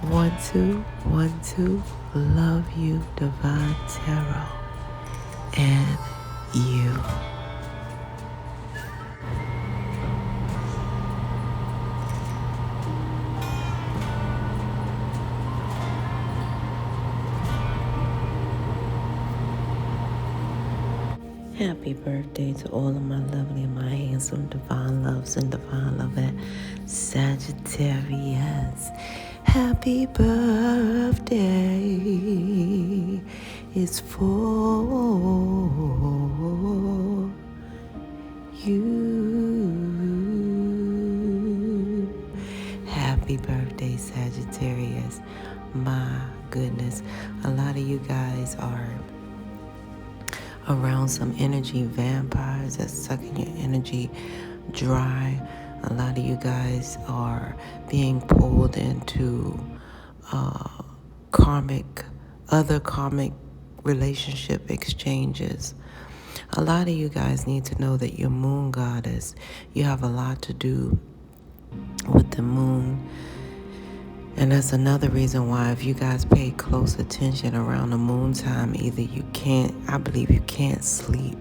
1, 2, 1, 2. Love you, Divine Tarot, and you. Happy birthday to all of my lovely and my handsome divine loves and divine lovette Sagittarius. Happy birthday. It's for you. Happy birthday, Sagittarius. My goodness. A lot of you guys are around some energy vampires that's sucking your energy dry. A lot of you guys are being pulled into other karmic relationship exchanges. A lot of you guys need to know that your moon goddess, you have a lot to do with the moon. And that's another reason why, if you guys pay close attention around the moon time, I believe you can't sleep,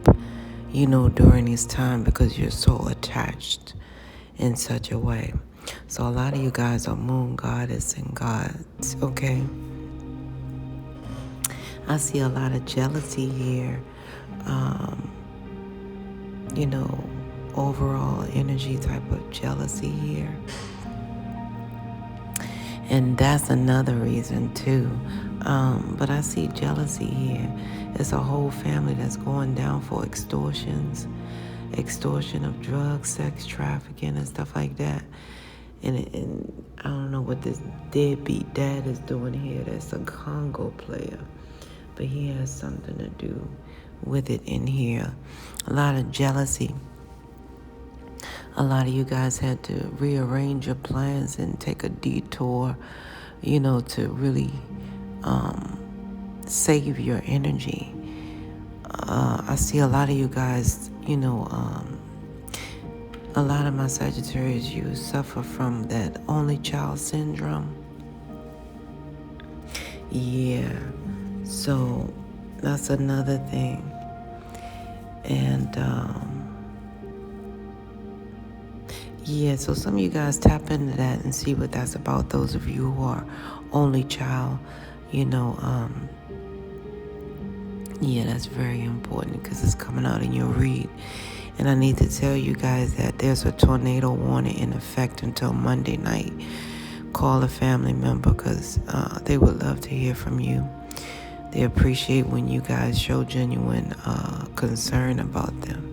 during this time, because you're so attached in such a way. So a lot of you guys are moon goddess and gods, okay? I see a lot of jealousy here, overall energy type of jealousy here. And that's another reason too. But I see jealousy here. It's a whole family that's going down for extortion of drugs, sex trafficking, and stuff like that. And I don't know what this deadbeat dad is doing here. That's a Congo player. But he has something to do with it in here. A lot of jealousy. A lot of you guys had to rearrange your plans and take a detour, to really save your energy. I see a lot of you guys, a lot of my Sagittarius, you suffer from that only child syndrome. Yeah, so that's another thing. And yeah, so some of you guys tap into that and see what that's about. Those of you who are only child, yeah, that's very important because it's coming out in your read. And I need to tell you guys that there's a tornado warning in effect until Monday night. Call a family member because they would love to hear from you. They appreciate when you guys show genuine concern about them.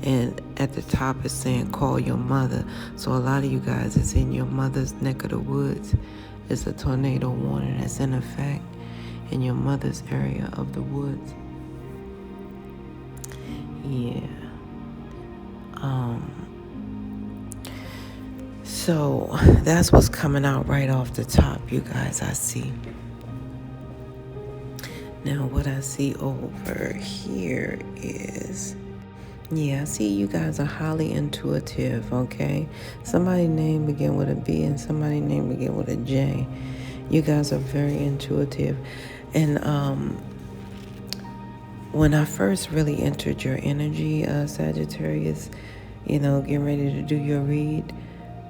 And at the top it's saying call your mother. So a lot of you guys, it's in your mother's neck of the woods. It's a tornado warning that's in effect in your mother's area of the woods. Yeah. So that's what's coming out right off the top, you guys, I see. Now what I see over here is, yeah, I see you guys are highly intuitive, okay? Somebody's name begin with a B and somebody's name begin with a J. You guys are very intuitive. And when I first really entered your energy, Sagittarius, getting ready to do your read,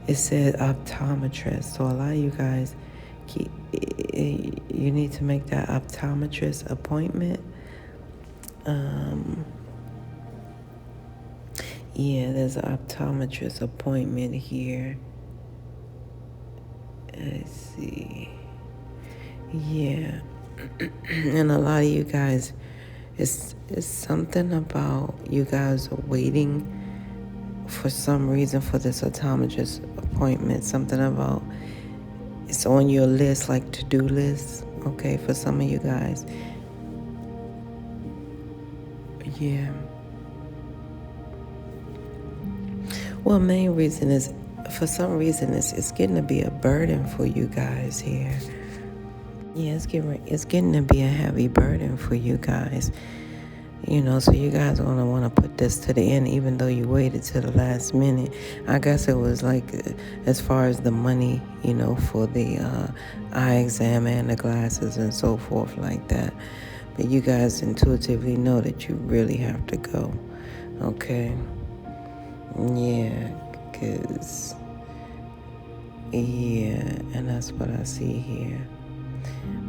it said optometrist. So a lot of you guys, you need to make that optometrist appointment. Yeah, there's an optometrist appointment here. Let's see. Yeah. And a lot of you guys, it's something about you guys are waiting for some reason for this optometrist appointment. Something about it's on your list, like to-do list, okay, for some of you guys. Yeah. Well, main reason is, for some reason, it's getting to be a burden for you guys here. Yeah, it's getting to be a heavy burden for you guys. So you guys are going to want to put this to the end, even though you waited to the last minute. I guess it was like, as far as the money, for the eye exam and the glasses and so forth like that. But you guys intuitively know that you really have to go. Okay? Yeah, and that's what I see here.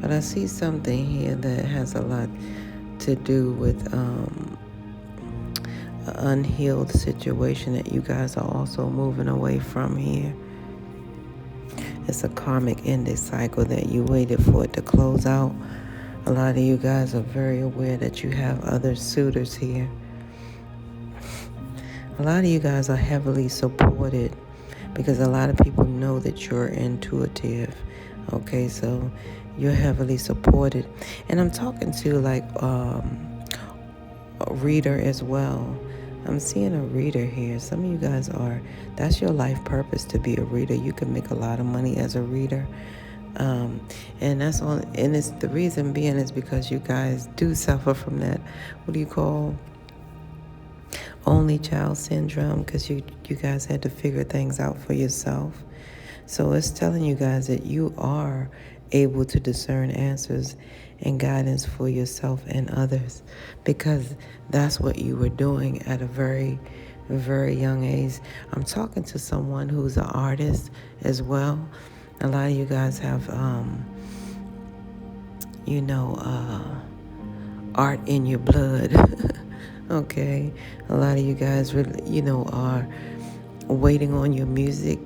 But I see something here that has a lot to do with an unhealed situation that you guys are also moving away from here. It's a karmic ending cycle that you waited for it to close out. A lot of you guys are very aware that you have other suitors here. A lot of you guys are heavily supported because a lot of people know that you're intuitive. Okay, so you're heavily supported. And I'm talking to like a reader as well. I'm seeing a reader here. Some of you guys that's your life purpose, to be a reader. You can make a lot of money as a reader. And that's all. And it's the reason being is because you guys do suffer from that, what do you call, only child syndrome, because you guys had to figure things out for yourself. So it's telling you guys that you are able to discern answers and guidance for yourself and others, because that's what you were doing at a very, very young age. I'm talking to someone who's an artist as well. A lot of you guys have, art in your blood. Okay, a lot of you guys really, are waiting on your music.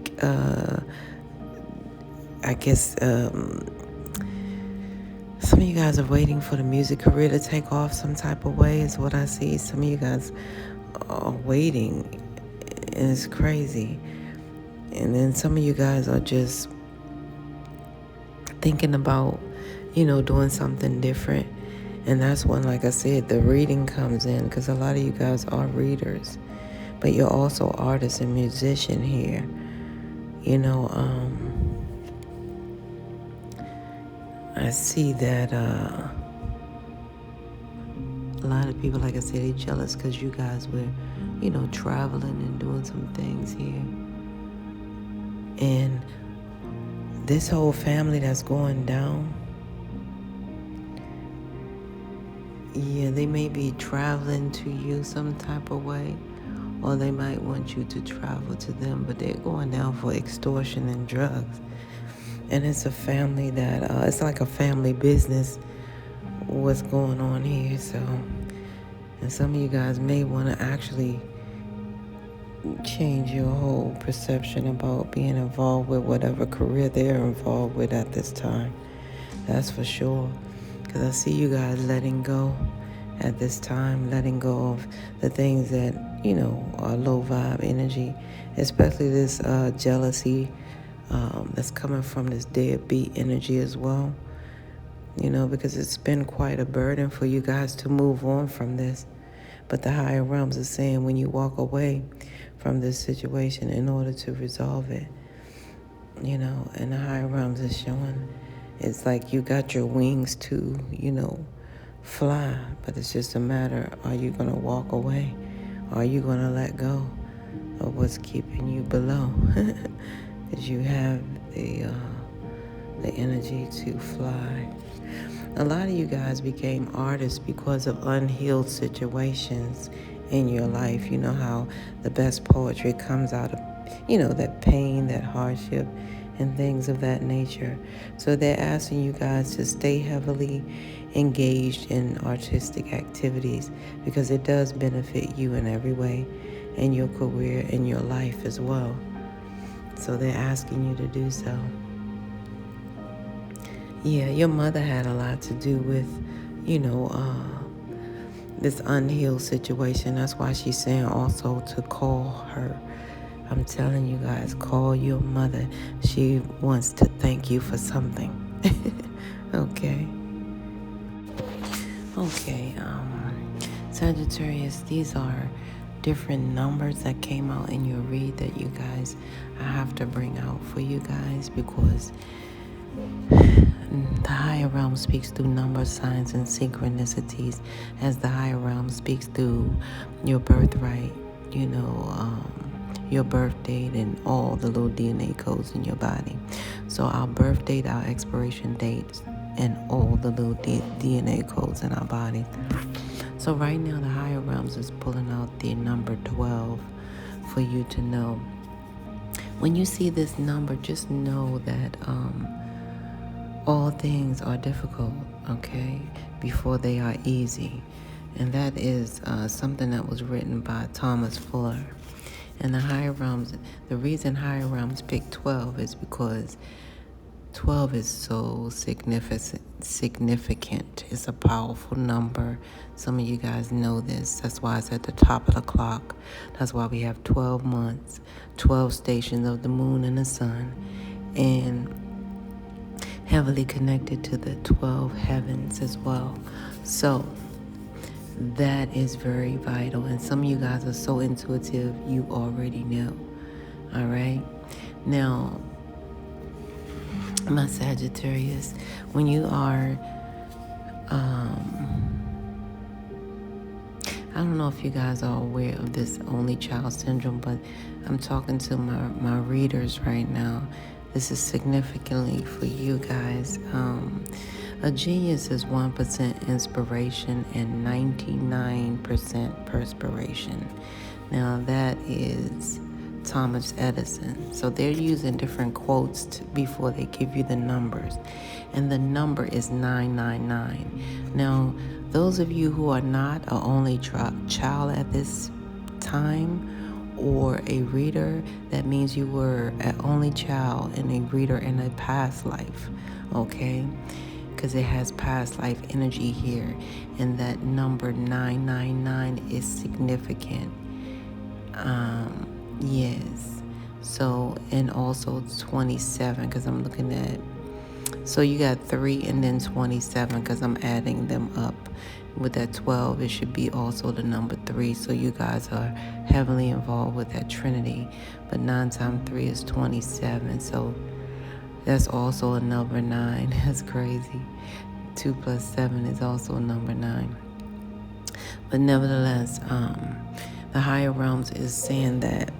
I guess some of you guys are waiting for the music career to take off some type of way, is what I see. Some of you guys are waiting, and it's crazy. And then some of you guys are just thinking about, doing something different. And that's when, like I said, the reading comes in, because a lot of you guys are readers. But you're also artist and musician here. I see that a lot of people, like I said, they're jealous because you guys were, traveling and doing some things here. And this whole family that's going down, they may be traveling to you some type of way, or they might want you to travel to them, but they're going down for extortion and drugs. And it's a family that, it's like a family business, what's going on here. So, and some of you guys may want to actually change your whole perception about being involved with whatever career they're involved with at this time. That's for sure. Because I see you guys letting go at this time, letting go of the things that, are low vibe energy, especially this jealousy that's coming from this deadbeat energy as well. Because it's been quite a burden for you guys to move on from this. But the higher realms are saying when you walk away from this situation in order to resolve it, and the higher realms is showing it's like you got your wings to, fly, but it's just a matter, are you going to walk away? Are you going to let go of what's keeping you below? Because you have the energy to fly. A lot of you guys became artists because of unhealed situations in your life. You know how the best poetry comes out of, that pain, that hardship, and things of that nature. So they're asking you guys to stay heavily engaged in artistic activities, because it does benefit you in every way, in your career, in your life as well. So they're asking you to do so. Yeah, your mother had a lot to do with, this unhealed situation. That's why she's saying also to call her. I'm telling you guys, call your mother. She wants to thank you for something. Okay. Okay, Sagittarius, these are different numbers that came out in your read that you guys, I have to bring out for you guys, because the higher higher realm speaks through numbers, signs, and synchronicities, as the higher realm speaks through your birthright, your birth date, and all the little DNA codes in your body. So our birth date, our expiration dates, and all the little DNA codes in our body. So right now, the higher realms is pulling out the number 12 for you to know. When you see this number, just know that all things are difficult, okay, before they are easy. And that is something that was written by Thomas Fuller. And the higher realms, the reason higher realms pick 12 is because 12 is so significant. It's a powerful number. Some of you guys know this. That's why it's at the top of the clock. That's why we have 12 months, 12 stations of the moon and the sun, and heavily connected to the 12 heavens as well. So that is very vital. And some of you guys are so intuitive, you already know. All right? Now, my Sagittarius, when you are, I don't know if you guys are aware of this only child syndrome, but I'm talking to my readers right now. This is significantly for you guys. A genius is 1% inspiration and 99% perspiration. Now that is Thomas Edison. So they're using different quotes before they give you the numbers. And the number is 999. Now, those of you who are not an only child at this time or a reader, that means you were an only child and a reader in a past life, okay? Because it has past life energy here. And that number 999 is significant. Yes. So, and also 27, because I'm looking at, so you got 3 and then 27, because I'm adding them up. With that 12, it should be also the number 3. So you guys are heavily involved with that trinity. But 9 times 3 is 27. So that's also a number 9. That's crazy. 2 plus 7 is also a number 9. But nevertheless, the higher realms is saying that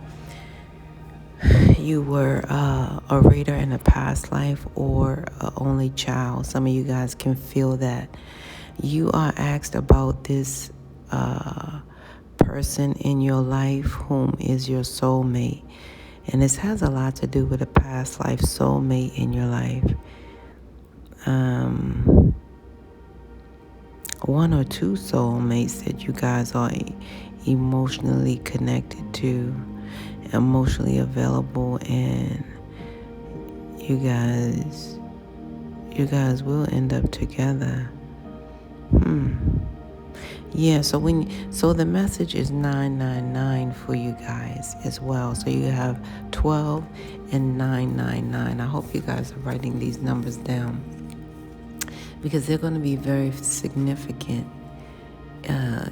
you were a reader in a past life or an only child. Some of you guys can feel that. You are asked about this person in your life whom is your soulmate. And this has a lot to do with a past life soulmate in your life. 1 or 2 soulmates that you guys are emotionally connected to, emotionally available, and you guys will end up together. Yeah, so the message is 999 for you guys as well. So you have 12 and 999. I hope you guys are writing these numbers down, because they're going to be very significant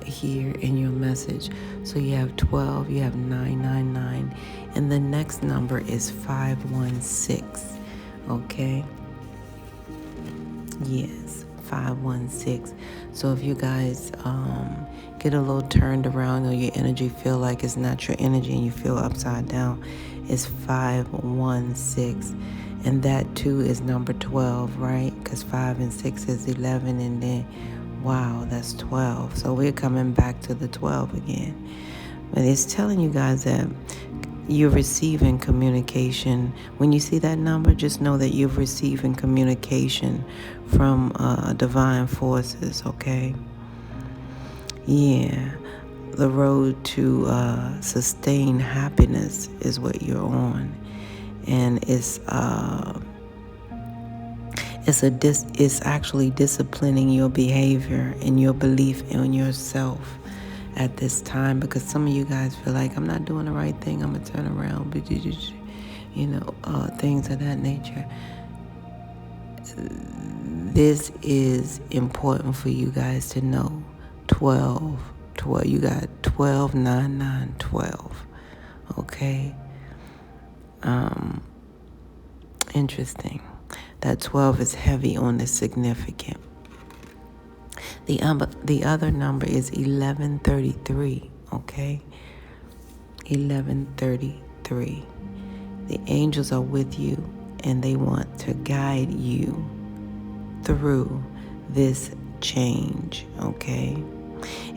here in your message. So you have 12, you have 999, and the next number is 516. Okay? Yes, 516. So if you guys get a little turned around, or your energy feel like it's not your energy and you feel upside down, it's 516. And that too is number 12, right? Because 5 and 6 is 11, and then, wow, that's 12. So we're coming back to the 12 again. But it's telling you guys that you're receiving communication. When you see that number, just know that you're receiving communication from divine forces, okay? Yeah. The road to sustain happiness is what you're on. And it's actually disciplining your behavior and your belief in yourself at this time, because some of you guys feel like, I'm not doing the right thing, I'm gonna turn around, things of that nature. This is important for you guys to know. 12, you got 12, 9, 9, 12. Okay. Interesting. That 12 is heavy on the significant. The other number is 1133, okay? 1133. The angels are with you, and they want to guide you through this change, okay?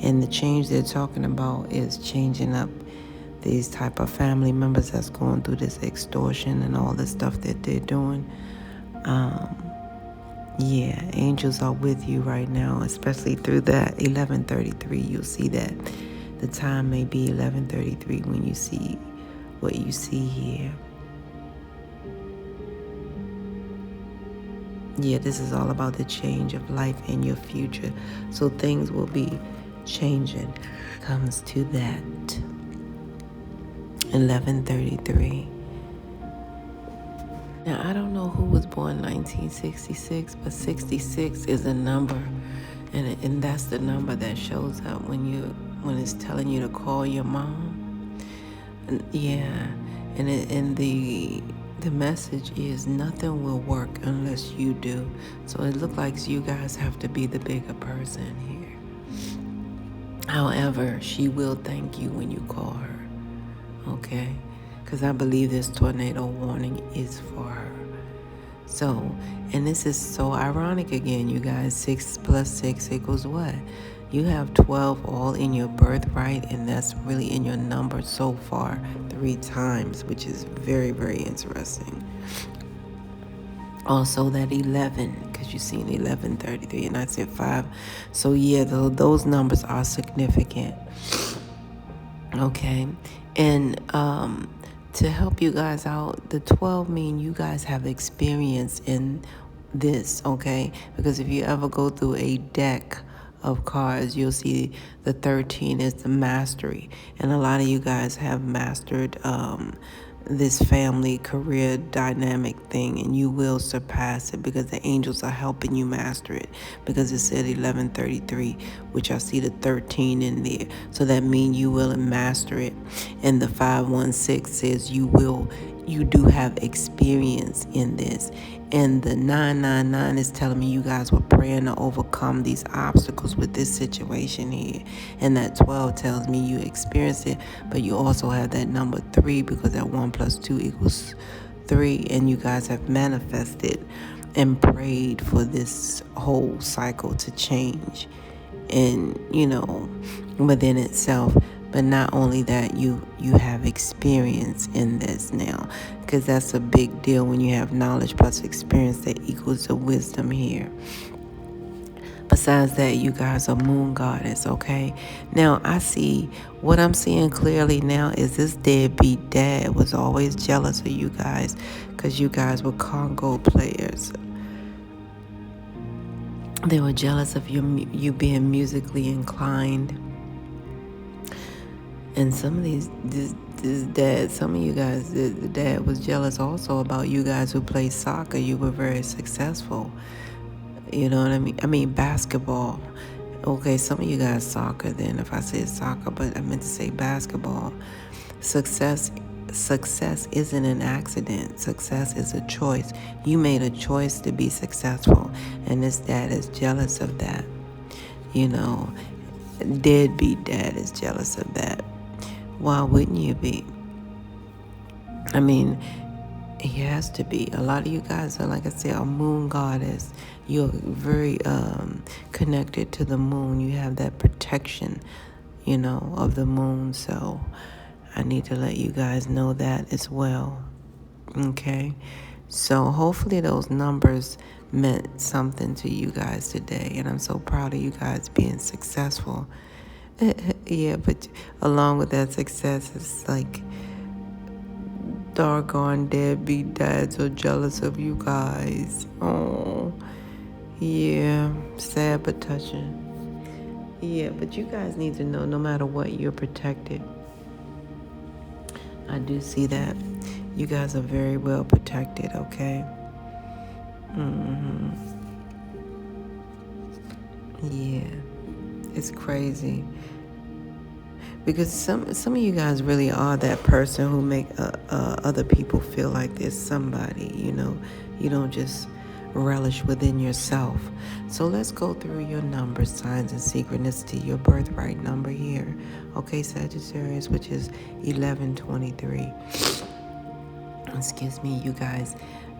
And the change they're talking about is changing up these type of family members that's going through this extortion and all the stuff that they're doing. Yeah, angels are with you right now, especially through that 1133. You'll see that the time may be 1133 when you see what you see here. Yeah, this is all about the change of life in your future. So things will be changing. Comes to that 1133. Now, I don't know who was born 1966, but 66 is a number, and that's the number that shows up when it's telling you to call your mom. And the message is nothing will work unless you do. So it looks like you guys have to be the bigger person here. However, she will thank you when you call her, okay? Because I believe this tornado warning is for her. So, and this is so ironic again, you guys. 6 plus 6 equals what? You have 12 all in your birthright, and that's really in your number so far 3 times, which is very, very interesting. Also that 11, because you've seen 1133, and I said 5. So yeah, those numbers are significant. Okay, and to help you guys out, the 12 mean you guys have experience in this, okay? Because if you ever go through a deck of cards, you'll see the 13 is the mastery. And a lot of you guys have mastered this family career dynamic thing, and you will surpass it because the angels are helping you master it, because it said 1133, which I see the 13 in there, so that means you will master it. And the 516 says you do have experience in this. And the 999 is telling me you guys were praying to overcome these obstacles with this situation here. And that 12 tells me you experienced it, but you also have that number 3, because that 1 plus 2 equals 3. And you guys have manifested and prayed for this whole cycle to change. And, within itself. But not only that, you have experience in this now, because that's a big deal when you have knowledge plus experience that equals the wisdom here. Besides that, you guys are moon goddess, okay? Now, what I'm seeing clearly now is this deadbeat dad was always jealous of you guys, because you guys were Congo players. They were jealous of you being musically inclined. And some of some of you guys, the dad was jealous also about you guys who played soccer. You were very successful. You know what I mean? I mean, basketball. Okay, some of you guys soccer then, if I said soccer, but I meant to say basketball. Success isn't an accident. Success is a choice. You made a choice to be successful, and this dad is jealous of that. Deadbeat dad is jealous of that. Why wouldn't you be? I mean, he has to be. A lot of you guys are, like I said, a moon goddess. You're very connected to the moon. You have that protection, of the moon. So I need to let you guys know that as well. Okay? So hopefully those numbers meant something to you guys today. And I'm so proud of you guys being successful. Yeah, but along with that success, it's like doggone deadbeat dads are jealous of you guys. Oh, yeah, sad but touching. Yeah, but you guys need to know, no matter what, you're protected. I do see that. You guys are very well protected, okay? Yeah, it's crazy. Because some of you guys really are that person who make other people feel like there's somebody, You don't just relish within yourself. So let's go through your numbers, signs, and synchronicity, your birthright number here. Okay, Sagittarius, which is 1123. Excuse me, you guys.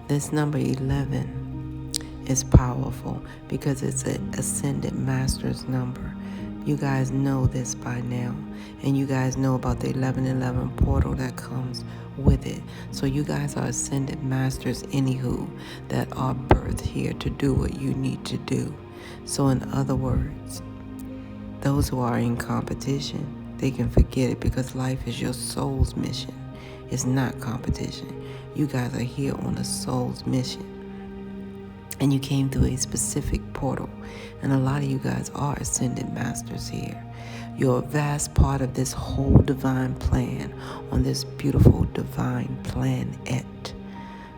This number 11 is powerful because it's an ascended master's number. You guys know this by now. And you guys know about the 1111 portal that comes with it. So you guys are ascended masters anywho that are birthed here to do what you need to do. So in other words, those who are in competition, they can forget it because life is your soul's mission. It's not competition. You guys are here on a soul's mission. And you came through a specific portal. And a lot of you guys are ascended masters here. You're a vast part of this whole divine plan on this beautiful divine planet.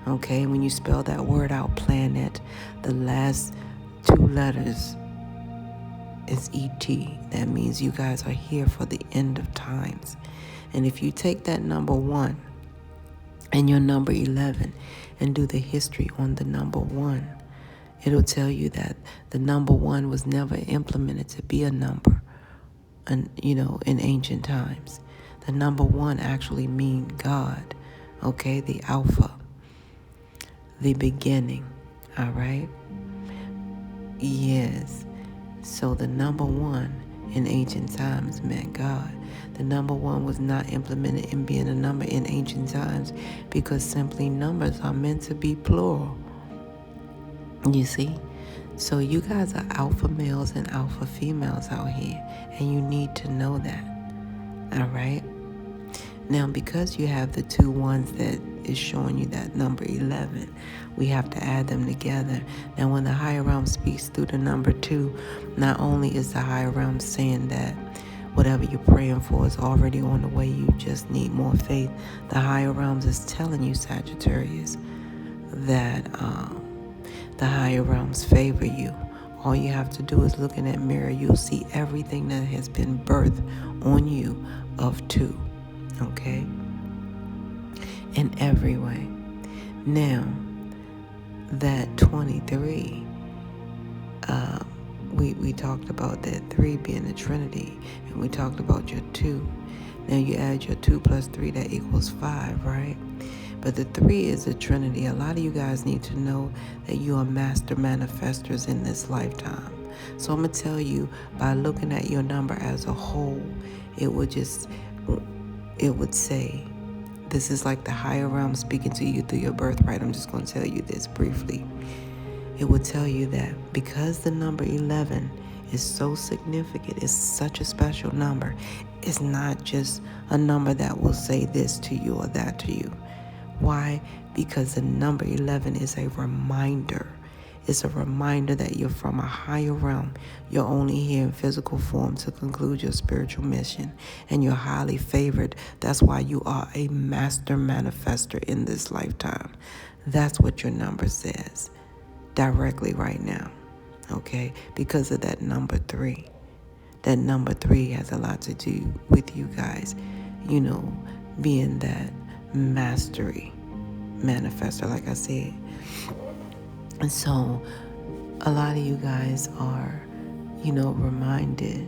Okay, when you spell that word out, planet, the last two letters is ET. That means you guys are here for the end of times. And if you take that number 1 and your number 11 and do the history on the number 1, it'll tell you that the number 1 was never implemented to be a number, and in ancient times. The number 1 actually means God, okay? The Alpha, the beginning, all right? Yes. So the number 1 in ancient times meant God. The number 1 was not implemented in being a number in ancient times because simply numbers are meant to be plural. You see? So you guys are alpha males and alpha females out here, and you need to know that. All right? Now, because you have the 2 ones that is showing you that number 11, we have to add them together. Now, when the higher realm speaks through the number 2, not only is the higher realm saying that whatever you're praying for is already on the way, you just need more faith. The higher realms is telling you, Sagittarius, that the higher realms favor you. All you have to do is look in that mirror. You'll see everything that has been birthed on you of 2. Okay? In every way. Now, that 23, we talked about that 3 being the Trinity, and we talked about your 2. Now you add your 2 plus 3, that equals 5, right? But the 3 is the Trinity. A lot of you guys need to know that you are master manifestors in this lifetime. So I'm going to tell you, by looking at your number as a whole, it would say, this is like the higher realm speaking to you through your birthright. I'm just going to tell you this briefly. It would tell you that because the number 11 is so significant, it's such a special number, it's not just a number that will say this to you or that to you. Why? Because the number 11 is a reminder. It's a reminder that you're from a higher realm. You're only here in physical form to conclude your spiritual mission. And you're highly favored. That's why you are a master manifester in this lifetime. That's what your number says directly right now. Okay? Because of that number 3. That number 3 has a lot to do with you guys, being that mastery manifestor, like I said. And so a lot of you guys are, reminded,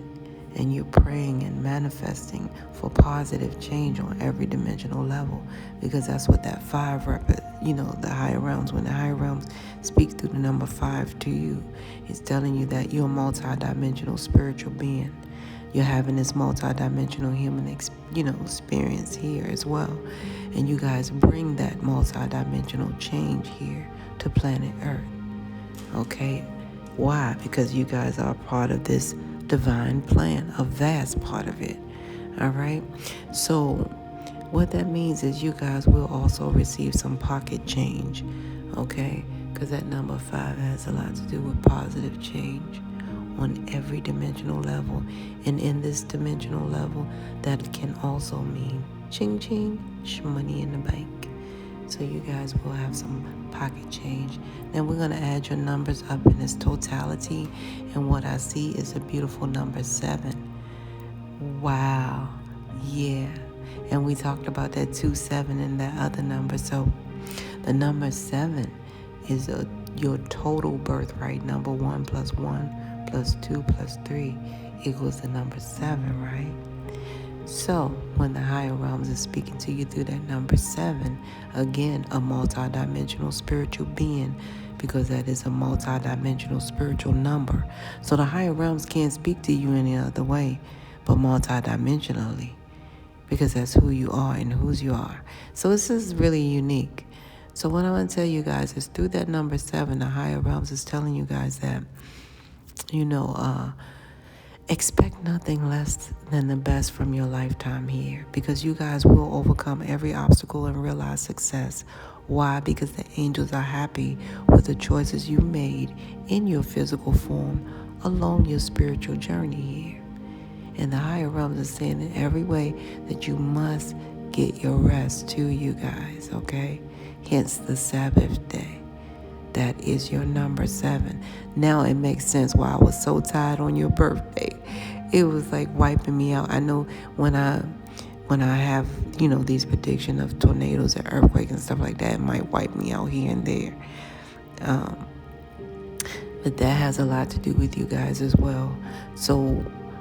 and you're praying and manifesting for positive change on every dimensional level, because that's what that 5 the higher realms, when the higher realms speak through the number 5 to you, it's telling you that you're a multi-dimensional spiritual being. You're having this multi-dimensional human experience here as well. And you guys bring that multi-dimensional change here to planet Earth. Okay? Why? Because you guys are a part of this divine plan, a vast part of it. All right? So what that means is you guys will also receive some pocket change. Okay? Because that number 5 has a lot to do with positive change on every dimensional level. And in this dimensional level, that can also mean ching ching, money in the bank. So you guys will have some pocket change. Then we're going to add your numbers up in its totality. And what I see is a beautiful number 7. Wow. Yeah. And we talked about that 2, 7, and that other number. So the number 7 is your total birthright number. 1 plus 1 plus 2 plus 3 equals the number 7, right? So when the higher realms is speaking to you through that number 7, again, a multidimensional spiritual being, because that is a multidimensional spiritual number. So the higher realms can't speak to you any other way but multidimensionally, because that's who you are and whose you are. So this is really unique. So what I want to tell you guys is through that number 7, the higher realms is telling you guys that, expect nothing less than the best from your lifetime here, because you guys will overcome every obstacle and realize success. Why? Because the angels are happy with the choices you made in your physical form along your spiritual journey here. And the higher realms are saying in every way that you must get your rest too, you guys, okay? Hence the Sabbath day. That is your number 7. Now it makes sense why I was so tired on your birthday. It was like wiping me out. I know when I have, these prediction of tornadoes and earthquakes and stuff like that, it might wipe me out here and there. But that has a lot to do with you guys as well. So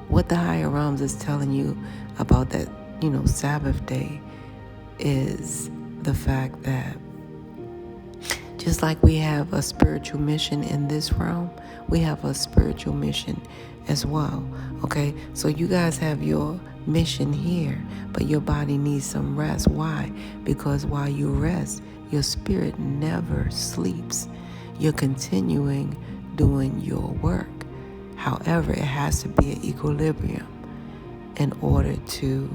what the higher realms is telling you about that, Sabbath day is the fact that just like we have a spiritual mission in this realm, we have a spiritual mission as well, okay? So you guys have your mission here, but your body needs some rest. Why? Because while you rest, your spirit never sleeps. You're continuing doing your work. However, it has to be an equilibrium in order to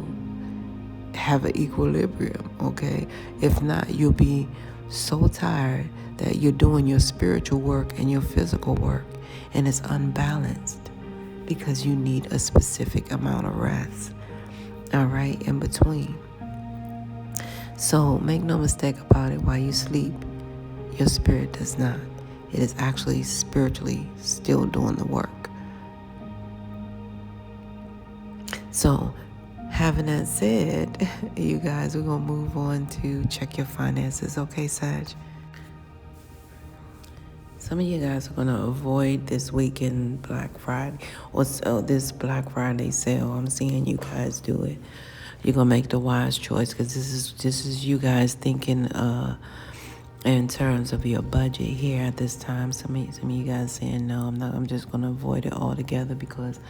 have an equilibrium, okay? If not, you'll be so tired that you're doing your spiritual work and your physical work, and it's unbalanced because you need a specific amount of rest, all right, in between. So make no mistake about it, while you sleep, your spirit does not. It is actually spiritually still doing the work. So having that said, you guys, we're going to move on to check your finances. Okay, Sag? Some of you guys are going to avoid this weekend Black Friday or this Black Friday sale. I'm seeing you guys do it. You're going to make the wise choice, because this is you guys thinking in terms of your budget here at this time. Some of you guys saying, no, I'm just going to avoid it altogether because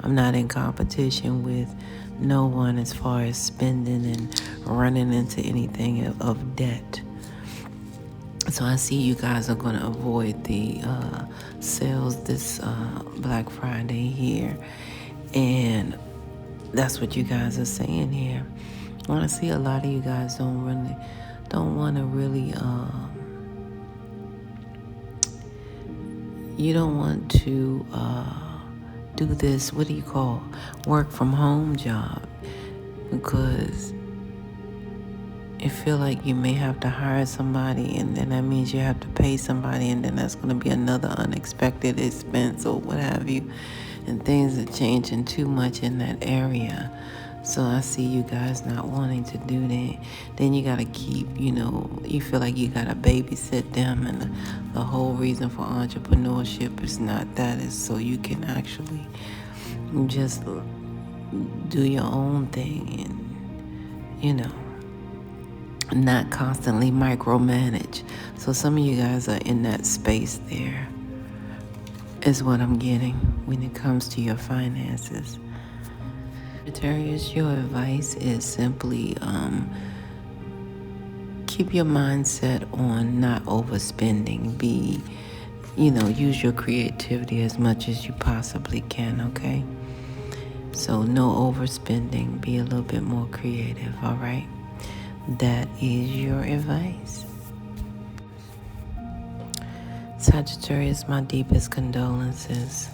I'm not in competition with no one as far as spending and running into anything of debt. So I see you guys are going to avoid the sales this Black Friday here. And that's what you guys are saying here. I want to see a lot of you guys don't want to really, you don't want to do this, what do you call, work from home job, because you feel like you may have to hire somebody, and then that means you have to pay somebody, and then that's going to be another unexpected expense or what have you, and things are changing too much in that area. So I see you guys not wanting to do that. Then you got to keep, you feel like you got to babysit them, and the whole reason for entrepreneurship is not that, it's so you can actually just do your own thing and, not constantly micromanage. So some of you guys are in that space there, is what I'm getting when it comes to your finances. Sagittarius, your advice is simply keep your mindset on not overspending. Use your creativity as much as you possibly can, okay? So no overspending. Be a little bit more creative, all right? That is your advice. Sagittarius, my deepest condolences.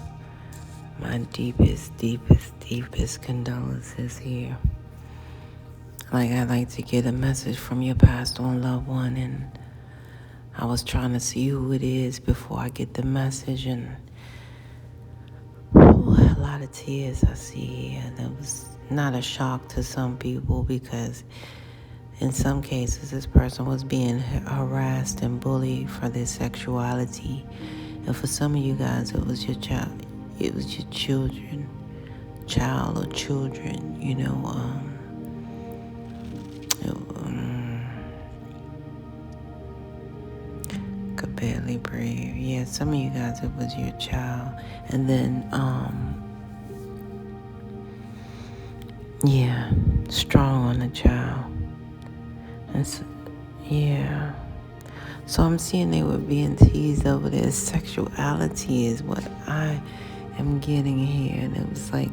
My deepest condolences here. I'd like to get a message from your passed on loved one, and I was trying to see who it is before I get the message, and a lot of tears I see here. That was not a shock to some people because In some cases, this person was being harassed and bullied for their sexuality. And for some of you guys, it was your child. It was your children, child or children, could barely breathe. Yeah, some of you guys, it was your child. And then, yeah, strong on the child. And so, yeah. So I'm seeing they were being teased over their sexuality is what I am getting here. And it was like,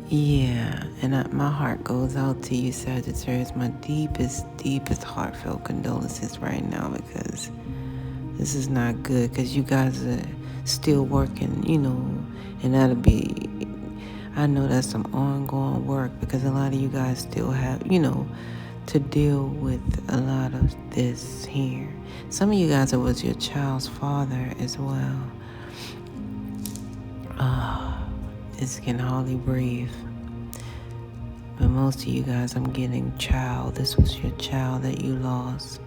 yeah. And my heart goes out to you, Sagittarius. My deepest, deepest heartfelt condolences right now, because this is not good, because you guys are still working, and that'll be, I know that's some ongoing work, because a lot of you guys still have, to deal with a lot of this here. Some of you guys, it was your child's father as well. It's can hardly breathe. But most of you guys, I'm getting child. This was your child that you lost.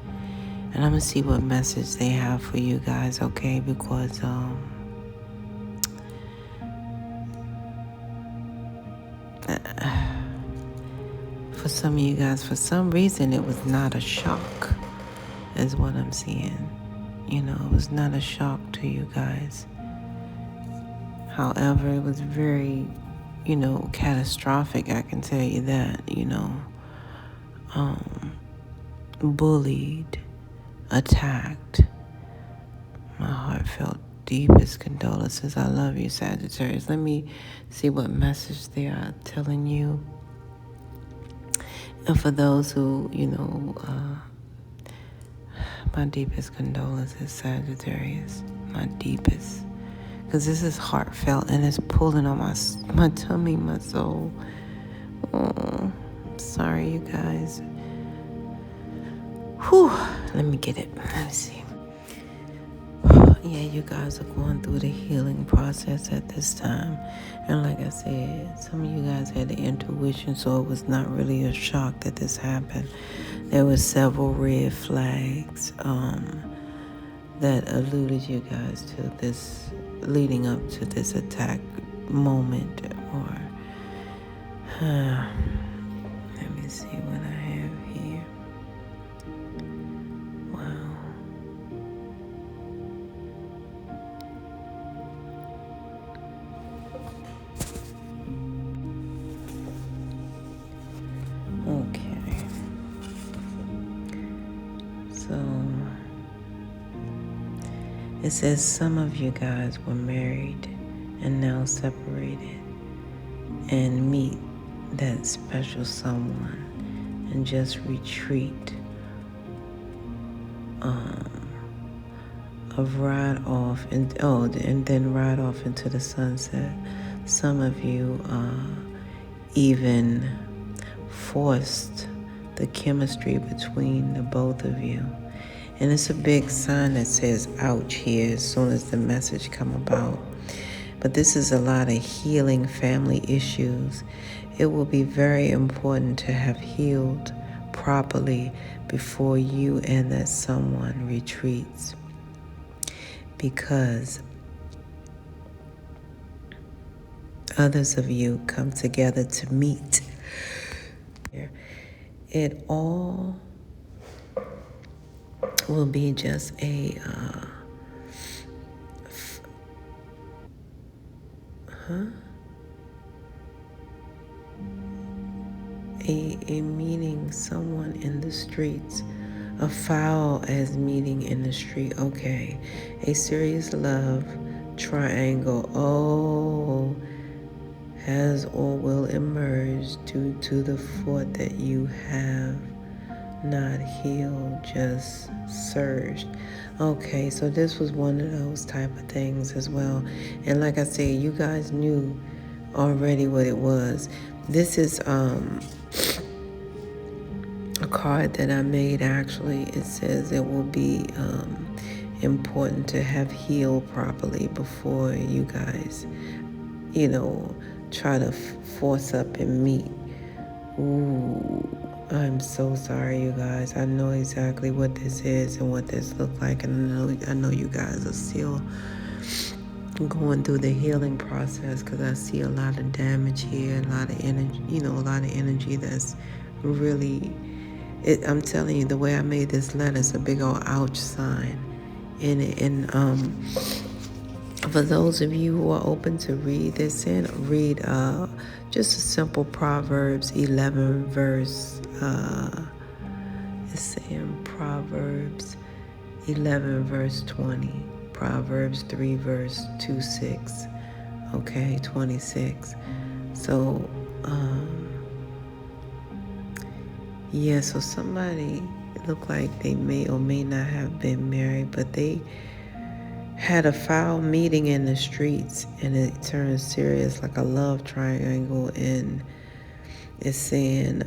And I'm going to see what message they have for you guys, okay? Because, for some of you guys, for some reason, it was not a shock, is what I'm seeing. It was not a shock to you guys. However, it was very, catastrophic, I can tell you that, bullied, attacked. My heartfelt deepest condolences. I love you, Sagittarius. Let me see what message they are telling you. And for those who, my deepest condolences, Sagittarius. My deepest. Because this is heartfelt and it's pulling on my tummy, my soul. Oh, sorry, you guys. Whew. Let me get it. Let me see. Yeah, you guys are going through the healing process at this time. And like I said, some of you guys had the intuition, so it was not really a shock that this happened. There were several red flags that alluded you guys to this, leading up to this attack moment. Or let me see what I have here. Wow. Okay. So it says some of you guys were married and now separated and meet that special someone and just retreat of ride off and then ride off into the sunset. Some of you even forced the chemistry between the both of you. And it's a big sign that says ouch here as soon as the message come about. But this is a lot of healing family issues. It will be very important to have healed properly before you and that someone retreats. Because others of you come together to meet. It all will be just a meeting someone in the streets. A foul as meeting in the street. Okay. A serious love triangle. Oh, has or will emerge due to the fault that you have not healed, just surged. Okay, so this was one of those type of things as well. And like I said, you guys knew already what it was. This is a card that I made actually. It says it will be important to have healed properly before you guys, try to force up and meet. Ooh, I'm so sorry, you guys. I know exactly what this is and what this looks like, and I know you guys are still going through the healing process, because I see a lot of damage here, a lot of energy, a lot of energy that's really. I'm telling you, the way I made this letter, it's a big old ouch sign in it, and for those of you who are open to read this in, read just a simple Proverbs 11 verse. It's saying Proverbs 11 verse 20. Proverbs 3 verse 26. Okay, 26. So, yeah, so somebody, it looked like they may or may not have been married, but they had a foul meeting in the streets, and it turned serious, like a love triangle, and it's saying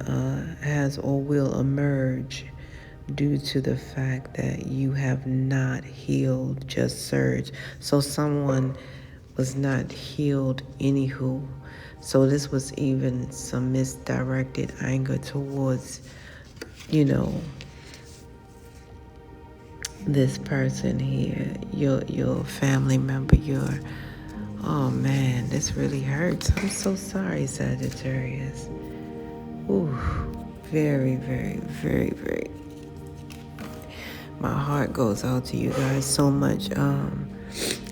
has or will emerge due to the fact that you have not healed, just surged. So someone was not healed anywho. So this was even some misdirected anger towards, this person here, your family member, oh man, this really hurts. I'm so sorry, Sagittarius. Ooh, very, very, very, very. My heart goes out to you guys so much.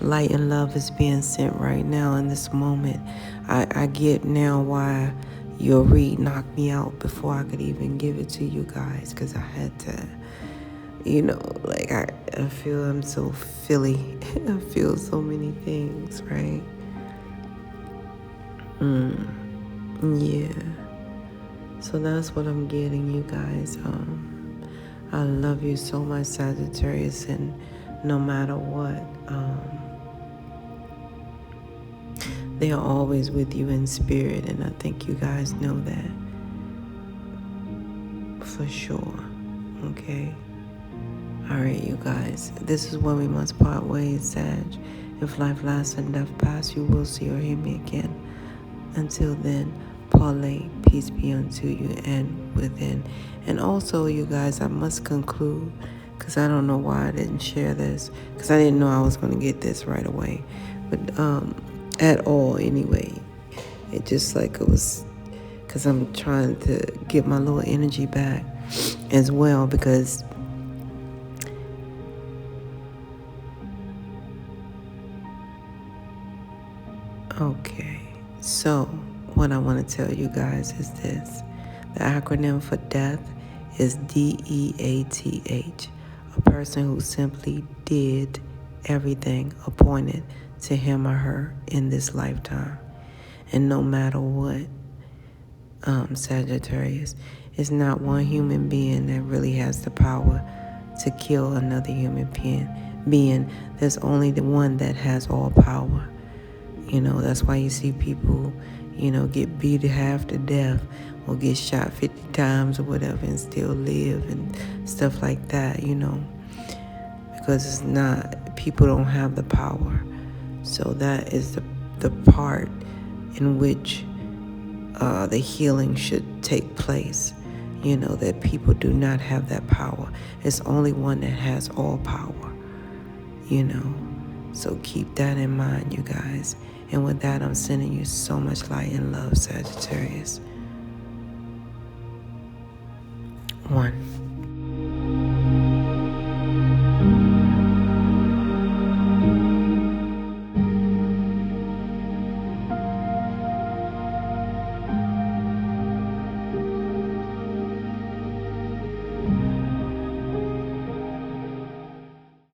Light and love is being sent right now in this moment. I get now why your read knocked me out before I could even give it to you guys, because I had to, like I feel I'm so Philly. I feel so many things, right? Yeah. So that's what I'm getting, you guys. I love you so much, Sagittarius, and no matter what, they are always with you in spirit, and I think you guys know that for sure. Okay? Alright, you guys, this is where we must part ways, Sag. If life lasts and death pass, you will see or hear me again. Until then, parlay, peace be unto you and within. And also, you guys, I must conclude, because I don't know why I didn't share this, because I didn't know I was going to get this right away. But at all, anyway. It just like it was, because I'm trying to get my little energy back as well, because okay, so what I want to tell you guys is this. The acronym for death is DEATH. A person who simply did everything appointed to him or her in this lifetime. And no matter what, Sagittarius, it's not one human being that really has the power to kill another human being. There's only the one that has all power. That's why you see people, get beat half to death or get shot 50 times or whatever and still live and stuff like that, because it's not, people don't have the power. So that is the part in which the healing should take place, that people do not have that power. It's only one that has all power, So keep that in mind, you guys. And with that, I'm sending you so much light and love, Sagittarius. 1.